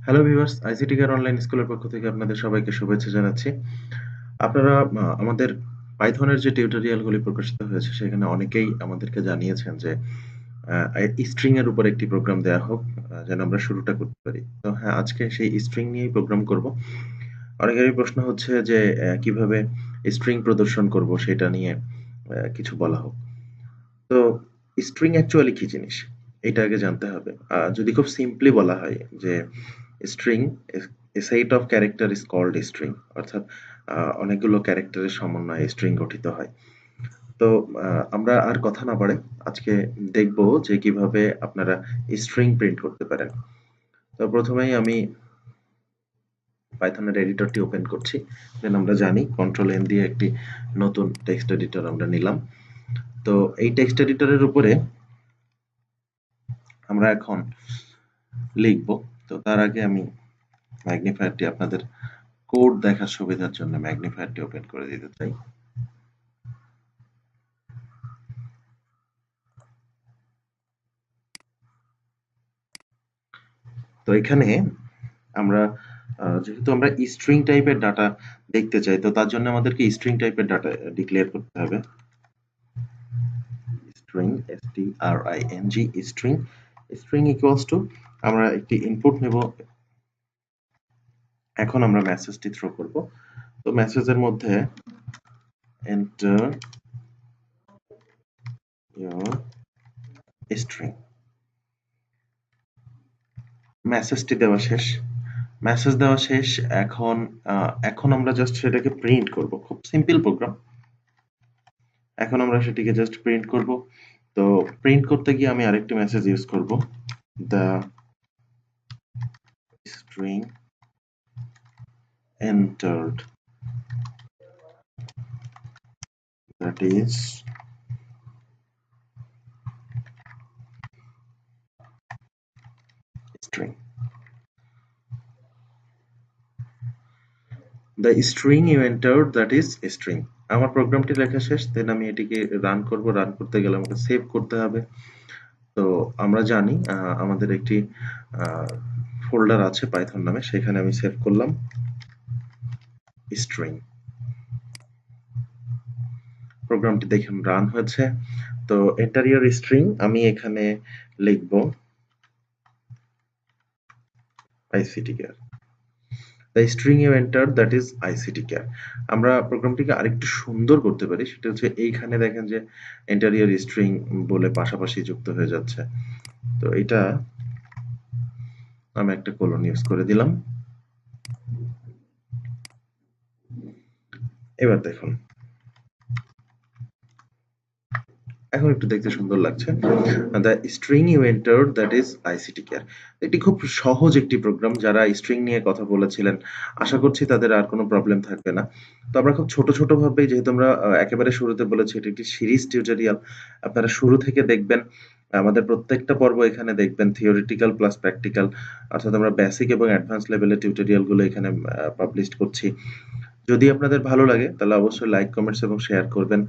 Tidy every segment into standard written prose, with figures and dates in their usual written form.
Hello viewers, ICT care online স্কুলের পক্ষ থেকে আপনাদের সবাইকে শুভেচ্ছা জানাচ্ছি। আপনারা আমাদের পাইথনের যে টিউটোরিয়ালগুলি প্রকাশিত হয়েছে সেখানে অনেকেই আমাদেরকে জানিয়েছেন যে স্ট্রিং এর উপর একটি প্রোগ্রাম দেয়া হোক, যেন আমরা শুরুটা করতে পারি। তো হ্যাঁ, আজকে সেই স্ট্রিং নিয়েই প্রোগ্রাম করব। অনেকেরই প্রশ্ন হচ্ছে যে কিভাবে স্ট্রিং প্রদর্শন করব সেটা নিয়ে কিছু বলা হোক। তো স্ট্রিং অ্যাকচুয়ালি কি জিনিস? এটা আগে জানতে হবে। যদি খুব সিম্পলি বলা হয় যে string a set of character is called string, অর্থাৎ অনেকগুলো ক্যারেক্টারের সমন্বয়ে স্ট্রিং গঠিত হয়। তো আমরা আর কথা না বাড়াই আজকে দেখব যে কিভাবে আপনারা স্ট্রিং প্রিন্ট করতে পারেন। তো প্রথমেই আমি পাইথনের এডিটরটি ওপেন করছি। দেন আমরা জানি কন্ট্রোল এন দিয়ে একটি নতুন টেক্সট এডিটর আমরা নিলাম। তো এই টেক্সট এডিটরের উপরে আমরা এখন লিখব। তো তার আগে আমি ম্যাগনিফায়ারটি আপনাদের কোড দেখার সুবিধার জন্য ম্যাগনিফায়ারটি ওপেন করে দিতে চাই। তো এখানে আমরা যেহেতু আমরা স্ট্রিং টাইপের ডাটা দেখতে চাই, তো তার জন্য আমাদেরকে স্ট্রিং টাইপের ডাটা ডিক্লেয়ার করতে হবে। String string string string equals to আমরা একটি ইনপুট নেব। এখন আমরা মেসেজটি থ্রো করব। তো মেসেজের মধ্যে enter your string, মেসেজটি দেওয়া শেষ। মেসেজ দেওয়া শেষ। এখন আমরা জাস্ট সেটাকে প্রিন্ট করব। খুব সিম্পল প্রোগ্রাম। এখন আমরা সেটিকে জাস্ট প্রিন্ট করব। তো প্রিন্ট করতে গিয়ে আমি আরেকটি মেসেজ ইউজ করব, the string entered, that is string. The string you entered, that is string. আমার প্রোগ্রামটি লেখা শেষ। দেন আমি এটিকে রান করব। রান করতে গেলে আমাকে সেভ করতে হবে। তো আমরা জানি আমাদের একটি ফোল্ডার আছে পাইথন নামে, সেখানে আমি সেভ করলাম স্ট্রিং। প্রোগ্রামটি দেখুন রান হয়েছে। তো এন্টার ইওর স্ট্রিং, আমি এখানে লিখব ICT CARE. The string you entered, that is ICT CARE. আমরা প্রোগ্রামটিকে আরেকটু সুন্দর করতে পারি, সেটা হচ্ছে এইখানে দেখেন যে এন্টার ইওর স্ট্রিং বলে পাশাপাশি যুক্ত হয়ে যাচ্ছে। তো এটা আমি একটা কোলন ইউজ করে দিলাম। এবার দেখুন, এখন একটু দেখতে সুন্দর লাগছে। The string you entered, that is ICT CARE. এটি খুব সহজ একটি প্রোগ্রাম। যারা স্ট্রিং নিয়ে কথা বলেছিলেন, আশা করছি তাদের আর কোনো প্রবলেম থাকবে না। তো আমরা খুব ছোট ছোট ভাবে, যেহেতু আমরা একেবারে শুরুতে বলেছি এটি একটি সিরিজ টিউটোরিয়াল, আপনারা শুরু থেকে দেখবেন। আমাদের প্রত্যেকটা পর্ব এখানে দেখবেন থিওরিটিক্যাল প্লাস প্র্যাকটিক্যাল, অর্থাৎ আমরা বেসিক এবং অ্যাডভান্স লেভেলের টিউটোরিয়ালগুলো এখানে পাবলিশ করছি। যদি আপনাদের ভালো লাগে তাহলে অবশ্যই লাইক, কমেন্টস এবং শেয়ার করবেন।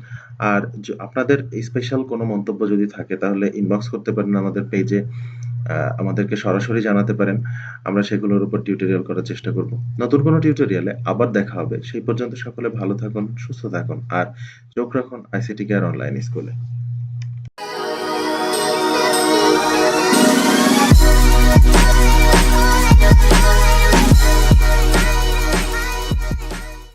আর আপনাদের স্পেশাল কোনো মন্তব্য যদি থাকে তাহলে ইনবক্স করতে পারেন আমাদের পেজে, আমাদেরকে সরাসরি জানাতে পারেন। আমরা সেগুলোর উপর টিউটোরিয়াল করার চেষ্টা করব। নতুন কোনো টিউটোরিয়ালে আবার দেখা হবে। সেই পর্যন্ত সকলে ভালো থাকুন, সুস্থ থাকুন আর চোখ রাখুন ICT কেয়ার অনলাইন স্কুলে।